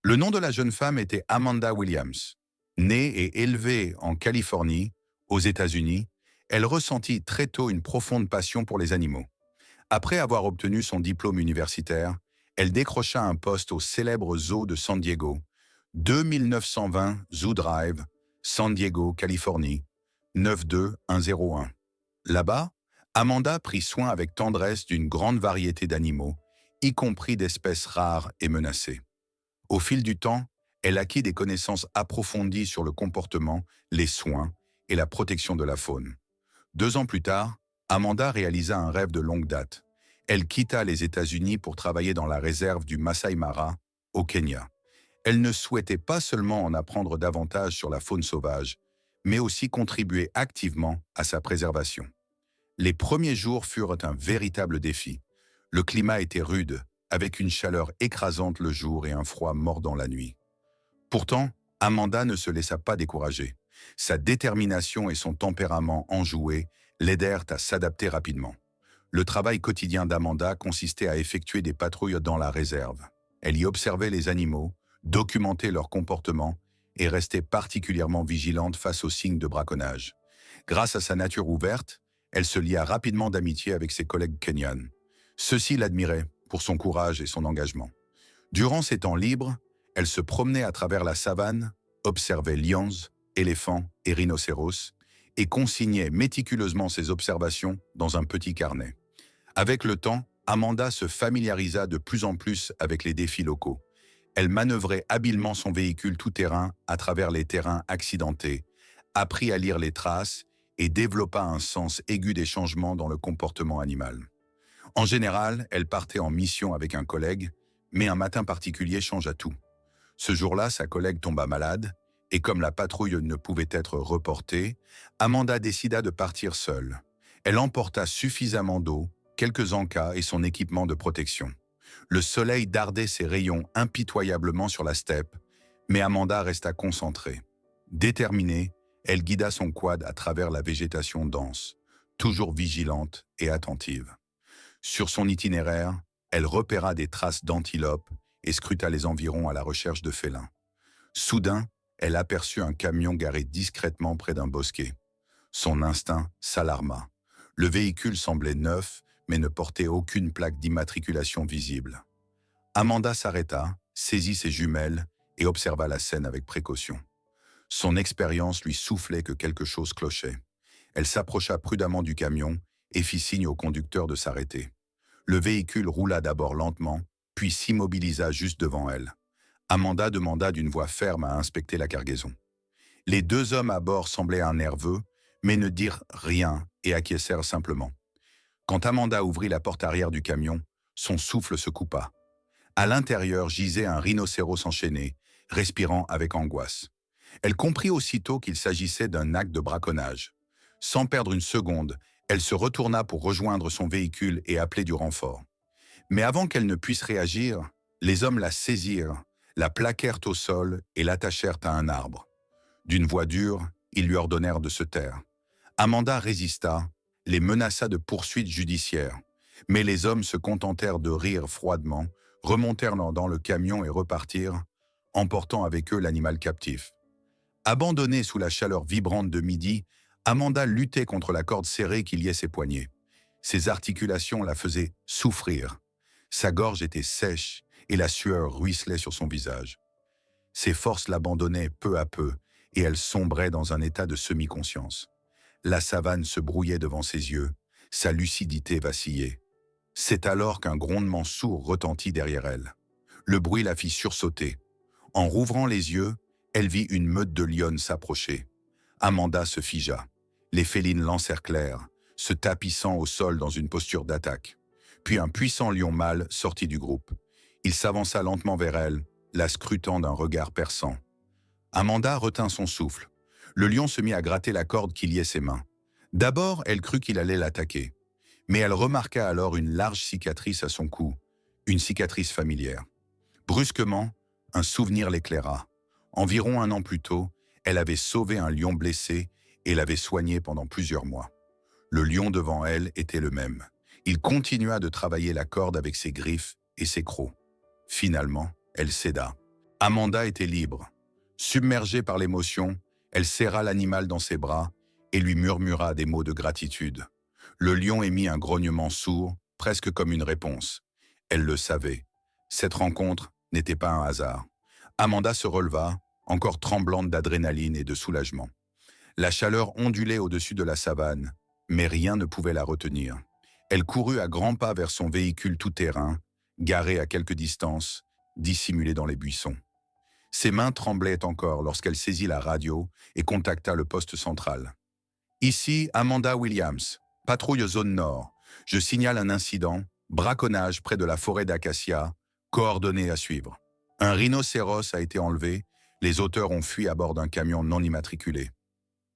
Le nom de la jeune femme était Amanda Williams. Née et élevée en Californie, aux États-Unis, elle ressentit très tôt une profonde passion pour les animaux. Après avoir obtenu son diplôme universitaire, elle décrocha un poste au célèbre zoo de San Diego, 2920 Zoo Drive, San Diego, Californie, 92101. Là-bas, Amanda prit soin avec tendresse d'une grande variété d'animaux, y compris d'espèces rares et menacées. Au fil du temps, elle acquit des connaissances approfondies sur le comportement, les soins et la protection de la faune. 2 ans plus tard, Amanda réalisa un rêve de longue date. Elle quitta les États-Unis pour travailler dans la réserve du Masai Mara, au Kenya. Elle ne souhaitait pas seulement en apprendre davantage sur la faune sauvage, mais aussi contribuer activement à sa préservation. Les premiers jours furent un véritable défi. Le climat était rude, avec une chaleur écrasante le jour et un froid mordant la nuit. Pourtant, Amanda ne se laissa pas décourager. Sa détermination et son tempérament enjoué l'aidèrent à s'adapter rapidement. Le travail quotidien d'Amanda consistait à effectuer des patrouilles dans la réserve. Elle y observait les animaux, documentait leur comportement et restait particulièrement vigilante face aux signes de braconnage. Grâce à sa nature ouverte, elle se lia rapidement d'amitié avec ses collègues kenyans. Ceux-ci l'admiraient pour son courage et son engagement. Durant ses temps libres, elle se promenait à travers la savane, observait lions, éléphants et rhinocéros, et consignait méticuleusement ses observations dans un petit carnet. Avec le temps, Amanda se familiarisa de plus en plus avec les défis locaux. Elle manœuvrait habilement son véhicule tout-terrain à travers les terrains accidentés, apprit à lire les traces et développa un sens aigu des changements dans le comportement animal. En général, elle partait en mission avec un collègue, mais un matin particulier changea tout. Ce jour-là, sa collègue tomba malade, et comme la patrouille ne pouvait être reportée, Amanda décida de partir seule. Elle emporta suffisamment d'eau, quelques encas et son équipement de protection. Le soleil dardait ses rayons impitoyablement sur la steppe, mais Amanda resta concentrée. Déterminée, elle guida son quad à travers la végétation dense, toujours vigilante et attentive. Sur son itinéraire, elle repéra des traces d'antilopes et scruta les environs à la recherche de félins. Soudain, elle aperçut un camion garé discrètement près d'un bosquet. Son instinct s'alarma. Le véhicule semblait neuf, mais ne portait aucune plaque d'immatriculation visible. Amanda s'arrêta, saisit ses jumelles et observa la scène avec précaution. Son expérience lui soufflait que quelque chose clochait. Elle s'approcha prudemment du camion et fit signe au conducteur de s'arrêter. Le véhicule roula d'abord lentement, puis s'immobilisa juste devant elle. Amanda demanda d'une voix ferme à inspecter la cargaison. Les 2 hommes à bord semblaient nerveux, mais ne dirent rien et acquiescèrent simplement. Quand Amanda ouvrit la porte arrière du camion, son souffle se coupa. À l'intérieur gisait un rhinocéros enchaîné, respirant avec angoisse. Elle comprit aussitôt qu'il s'agissait d'un acte de braconnage. Sans perdre une seconde, elle se retourna pour rejoindre son véhicule et appeler du renfort. Mais avant qu'elle ne puisse réagir, les hommes la saisirent, la plaquèrent au sol et l'attachèrent à un arbre. D'une voix dure, ils lui ordonnèrent de se taire. Amanda résista, les menaça de poursuites judiciaires. Mais les hommes se contentèrent de rire froidement, remontèrent dans le camion et repartirent, emportant avec eux l'animal captif. Abandonnée sous la chaleur vibrante de midi, Amanda luttait contre la corde serrée qui liait ses poignets. Ses articulations la faisaient souffrir. Sa gorge était sèche et la sueur ruisselait sur son visage. Ses forces l'abandonnaient peu à peu et elle sombrait dans un état de semi-conscience. La savane se brouillait devant ses yeux, sa lucidité vacillait. C'est alors qu'un grondement sourd retentit derrière elle. Le bruit la fit sursauter. En rouvrant les yeux, elle vit une meute de lionnes s'approcher. Amanda se figea. Les félines l'encerclèrent, se tapissant au sol dans une posture d'attaque. Puis un puissant lion mâle sortit du groupe. Il s'avança lentement vers elle, la scrutant d'un regard perçant. Amanda retint son souffle. Le lion se mit à gratter la corde qui liait ses mains. D'abord, elle crut qu'il allait l'attaquer. Mais elle remarqua alors une large cicatrice à son cou, une cicatrice familière. Brusquement, un souvenir l'éclaira. Environ 1 an plus tôt, elle avait sauvé un lion blessé et l'avait soigné pendant plusieurs mois. Le lion devant elle était le même. Il continua de travailler la corde avec ses griffes et ses crocs. Finalement, elle céda. Amanda était libre. Submergée par l'émotion, elle serra l'animal dans ses bras et lui murmura des mots de gratitude. Le lion émit un grognement sourd, presque comme une réponse. Elle le savait. Cette rencontre n'était pas un hasard. Amanda se releva, encore tremblante d'adrénaline et de soulagement. La chaleur ondulait au-dessus de la savane, mais rien ne pouvait la retenir. Elle courut à grands pas vers son véhicule tout-terrain, garé à quelque distance, dissimulé dans les buissons. Ses mains tremblaient encore lorsqu'elle saisit la radio et contacta le poste central. Ici, Amanda Williams, patrouille zone nord. Je signale un incident, braconnage près de la forêt d'acacia, coordonnées à suivre. Un rhinocéros a été enlevé, les auteurs ont fui à bord d'un camion non immatriculé.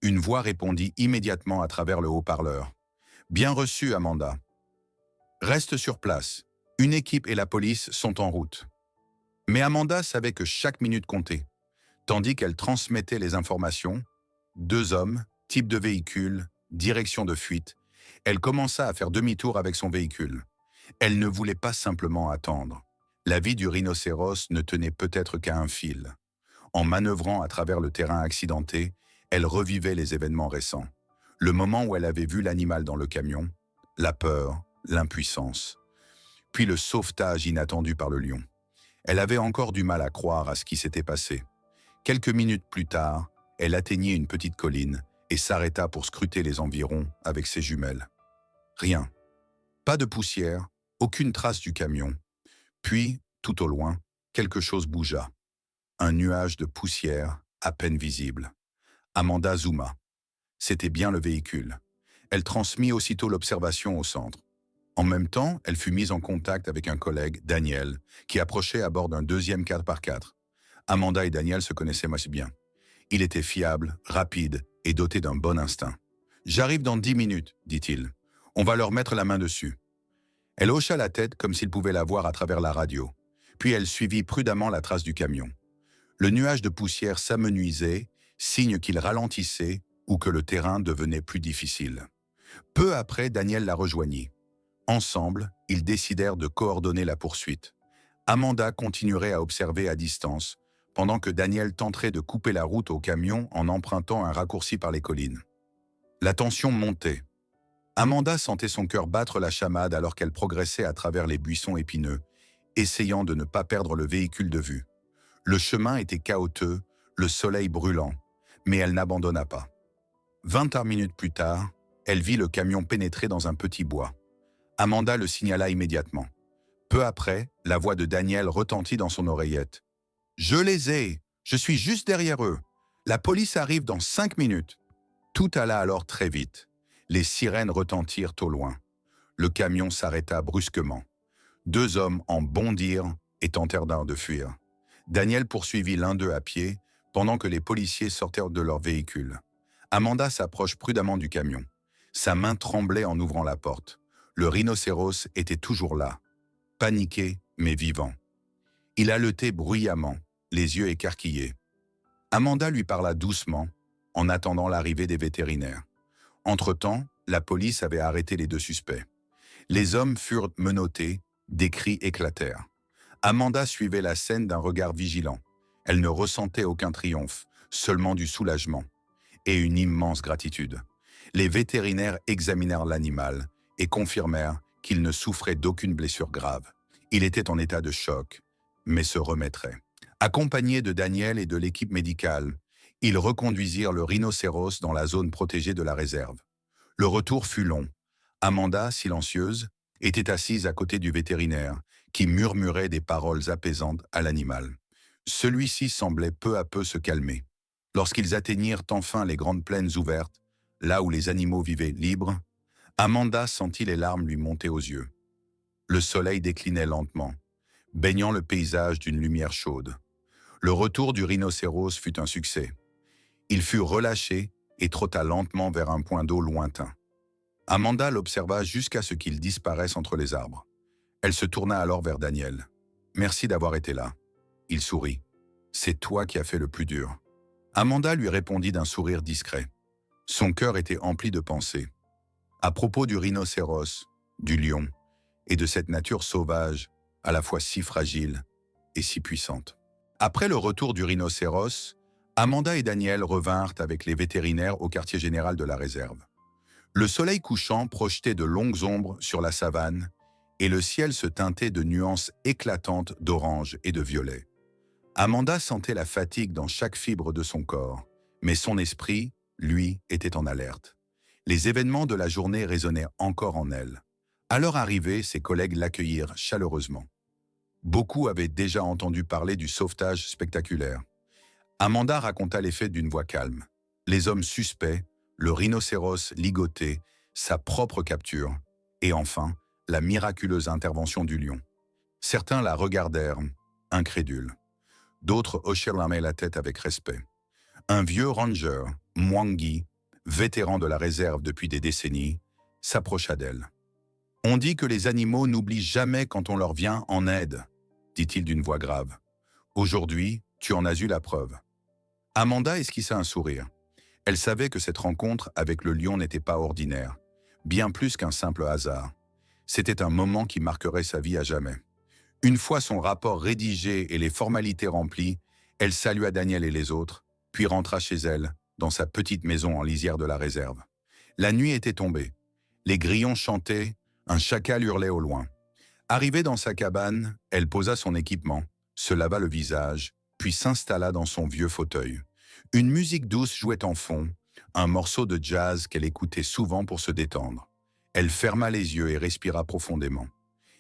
Une voix répondit immédiatement à travers le haut-parleur. Bien reçu, Amanda. Reste sur place. Une équipe et la police sont en route. Mais Amanda savait que chaque minute comptait. Tandis qu'elle transmettait les informations, 2 hommes, type de véhicule, direction de fuite, elle commença à faire demi-tour avec son véhicule. Elle ne voulait pas simplement attendre. La vie du rhinocéros ne tenait peut-être qu'à un fil. En manœuvrant à travers le terrain accidenté, elle revivait les événements récents. Le moment où elle avait vu l'animal dans le camion, la peur, l'impuissance. Puis le sauvetage inattendu par le lion. Elle avait encore du mal à croire à ce qui s'était passé. Quelques minutes plus tard, elle atteignit une petite colline et s'arrêta pour scruter les environs avec ses jumelles. Rien. Pas de poussière, aucune trace du camion. Puis, tout au loin, quelque chose bougea. Un nuage de poussière, à peine visible. Amanda zooma. C'était bien le véhicule. Elle transmit aussitôt l'observation au centre. En même temps, elle fut mise en contact avec un collègue, Daniel, qui approchait à bord d'un deuxième 4x4. Amanda et Daniel se connaissaient assez bien. Il était fiable, rapide et doté d'un bon instinct. « J'arrive dans 10 minutes, dit-il. On va leur mettre la main dessus. » Elle hocha la tête comme s'il pouvait la voir à travers la radio. Puis elle suivit prudemment la trace du camion. Le nuage de poussière s'amenuisait, signe qu'il ralentissait ou que le terrain devenait plus difficile. Peu après, Daniel la rejoignit. Ensemble, ils décidèrent de coordonner la poursuite. Amanda continuerait à observer à distance, pendant que Daniel tenterait de couper la route au camion en empruntant un raccourci par les collines. La tension montait. Amanda sentait son cœur battre la chamade alors qu'elle progressait à travers les buissons épineux, essayant de ne pas perdre le véhicule de vue. Le chemin était chaotique, le soleil brûlant, mais elle n'abandonna pas. 20 minutes plus tard, elle vit le camion pénétrer dans un petit bois. Amanda le signala immédiatement. Peu après, la voix de Daniel retentit dans son oreillette. « Je les ai! Je suis juste derrière eux! La police arrive dans 5 minutes! » Tout alla alors très vite. Les sirènes retentirent au loin. Le camion s'arrêta brusquement. 2 hommes en bondirent et tentèrent de fuir. Daniel poursuivit l'un d'eux à pied, pendant que les policiers sortirent de leur véhicule. Amanda s'approche prudemment du camion. Sa main tremblait en ouvrant la porte. Le rhinocéros était toujours là, paniqué mais vivant. Il haletait bruyamment, les yeux écarquillés. Amanda lui parla doucement, en attendant l'arrivée des vétérinaires. Entre-temps, la police avait arrêté les 2 suspects. Les hommes furent menottés, des cris éclatèrent. Amanda suivait la scène d'un regard vigilant. Elle ne ressentait aucun triomphe, seulement du soulagement et une immense gratitude. Les vétérinaires examinèrent l'animal et confirmèrent qu'il ne souffrait d'aucune blessure grave. Il était en état de choc, mais se remettrait. Accompagnés de Daniel et de l'équipe médicale, ils reconduisirent le rhinocéros dans la zone protégée de la réserve. Le retour fut long. Amanda, silencieuse, était assise à côté du vétérinaire, qui murmurait des paroles apaisantes à l'animal. Celui-ci semblait peu à peu se calmer. Lorsqu'ils atteignirent enfin les grandes plaines ouvertes, là où les animaux vivaient libres, Amanda sentit les larmes lui monter aux yeux. Le soleil déclinait lentement, baignant le paysage d'une lumière chaude. Le retour du rhinocéros fut un succès. Il fut relâché et trotta lentement vers un point d'eau lointain. Amanda l'observa jusqu'à ce qu'il disparaisse entre les arbres. Elle se tourna alors vers Daniel. « Merci d'avoir été là. » Il sourit. « C'est toi qui as fait le plus dur. » Amanda lui répondit d'un sourire discret. Son cœur était empli de pensées. À propos du rhinocéros, du lion, et de cette nature sauvage, à la fois si fragile et si puissante. Après le retour du rhinocéros, Amanda et Daniel revinrent avec les vétérinaires au quartier général de la réserve. Le soleil couchant projetait de longues ombres sur la savane et le ciel se teintait de nuances éclatantes d'orange et de violet. Amanda sentait la fatigue dans chaque fibre de son corps, mais son esprit, lui, était en alerte. Les événements de la journée résonnaient encore en elle. À leur arrivée, ses collègues l'accueillirent chaleureusement. Beaucoup avaient déjà entendu parler du sauvetage spectaculaire. Amanda raconta les faits d'une voix calme. Les hommes suspects, le rhinocéros ligoté, sa propre capture, et enfin, la miraculeuse intervention du lion. Certains la regardèrent, incrédules. D'autres hochèrent la tête avec respect. Un vieux ranger, Mwangi, vétéran de la réserve depuis des décennies, s'approcha d'elle. « On dit que les animaux n'oublient jamais quand on leur vient en aide, » dit-il d'une voix grave. « Aujourd'hui, tu en as eu la preuve. » Amanda esquissa un sourire. Elle savait que cette rencontre avec le lion n'était pas ordinaire, bien plus qu'un simple hasard. C'était un moment qui marquerait sa vie à jamais. Une fois son rapport rédigé et les formalités remplies, elle salua Daniel et les autres, puis rentra chez elle, dans sa petite maison en lisière de la réserve. La nuit était tombée. Les grillons chantaient, un chacal hurlait au loin. Arrivée dans sa cabane, elle posa son équipement, se lava le visage, puis s'installa dans son vieux fauteuil. Une musique douce jouait en fond, un morceau de jazz qu'elle écoutait souvent pour se détendre. Elle ferma les yeux et respira profondément.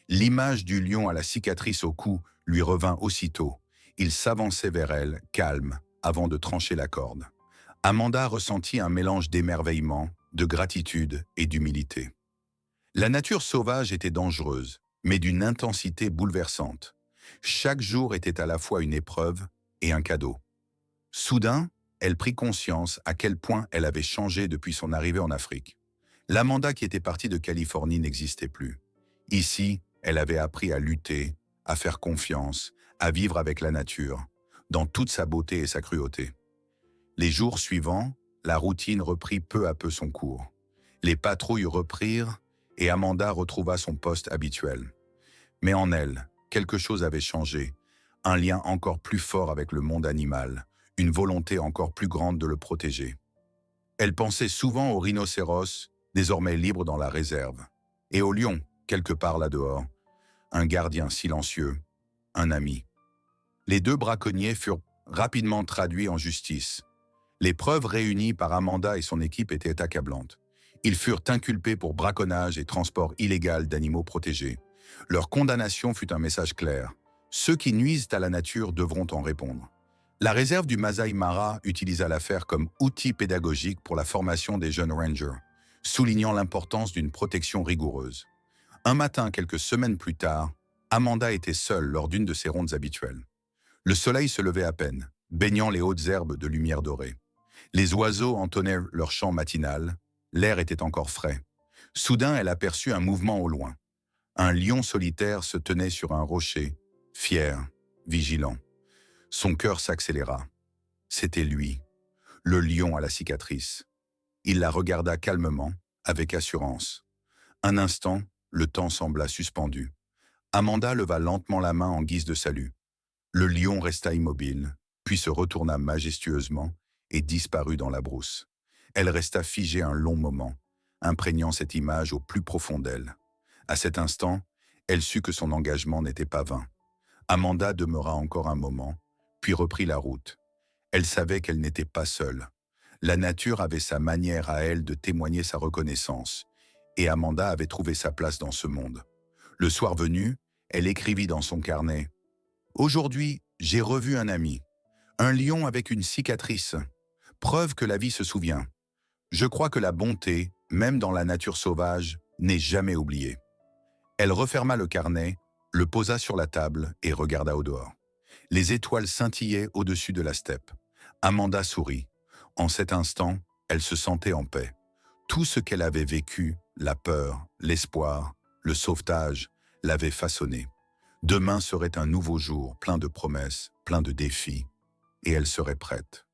L'image du lion à la cicatrice au cou lui revint aussitôt. Il s'avançait vers elle, calme, avant de trancher la corde. Amanda ressentit un mélange d'émerveillement, de gratitude et d'humilité. La nature sauvage était dangereuse, mais d'une intensité bouleversante. Chaque jour était à la fois une épreuve et un cadeau. Soudain, elle prit conscience à quel point elle avait changé depuis son arrivée en Afrique. L'Amanda qui était partie de Californie n'existait plus. Ici, elle avait appris à lutter, à faire confiance, à vivre avec la nature, dans toute sa beauté et sa cruauté. Les jours suivants, la routine reprit peu à peu son cours. Les patrouilles reprirent et Amanda retrouva son poste habituel. Mais en elle, quelque chose avait changé, un lien encore plus fort avec le monde animal, une volonté encore plus grande de le protéger. Elle pensait souvent au rhinocéros, désormais libre dans la réserve, et au lion, quelque part là-dehors, un gardien silencieux, un ami. Les deux braconniers furent rapidement traduits en justice. Les preuves réunies par Amanda et son équipe étaient accablantes. Ils furent inculpés pour braconnage et transport illégal d'animaux protégés. Leur condamnation fut un message clair. Ceux qui nuisent à la nature devront en répondre. La réserve du Masai Mara utilisa l'affaire comme outil pédagogique pour la formation des jeunes rangers, soulignant l'importance d'une protection rigoureuse. Un matin, quelques semaines plus tard, Amanda était seule lors d'une de ses rondes habituelles. Le soleil se levait à peine, baignant les hautes herbes de lumière dorée. Les oiseaux entonnaient leur chant matinal, l'air était encore frais. Soudain, elle aperçut un mouvement au loin. Un lion solitaire se tenait sur un rocher, fier, vigilant. Son cœur s'accéléra. C'était lui, le lion à la cicatrice. Il la regarda calmement, avec assurance. Un instant, le temps sembla suspendu. Amanda leva lentement la main en guise de salut. Le lion resta immobile, puis se retourna majestueusement et disparut dans la brousse. Elle resta figée un long moment, imprégnant cette image au plus profond d'elle. À cet instant, elle sut que son engagement n'était pas vain. Amanda demeura encore un moment, puis reprit la route. Elle savait qu'elle n'était pas seule. La nature avait sa manière à elle de témoigner sa reconnaissance, et Amanda avait trouvé sa place dans ce monde. Le soir venu, elle écrivit dans son carnet « Aujourd'hui, j'ai revu un ami, un lion avec une cicatrice, preuve que la vie se souvient. Je crois que la bonté, même dans la nature sauvage, n'est jamais oubliée. » Elle referma le carnet, le posa sur la table et regarda au dehors. Les étoiles scintillaient au-dessus de la steppe. Amanda sourit. En cet instant, elle se sentait en paix. Tout ce qu'elle avait vécu, la peur, l'espoir, le sauvetage, l'avait façonnée. Demain serait un nouveau jour, plein de promesses, plein de défis, et elle serait prête.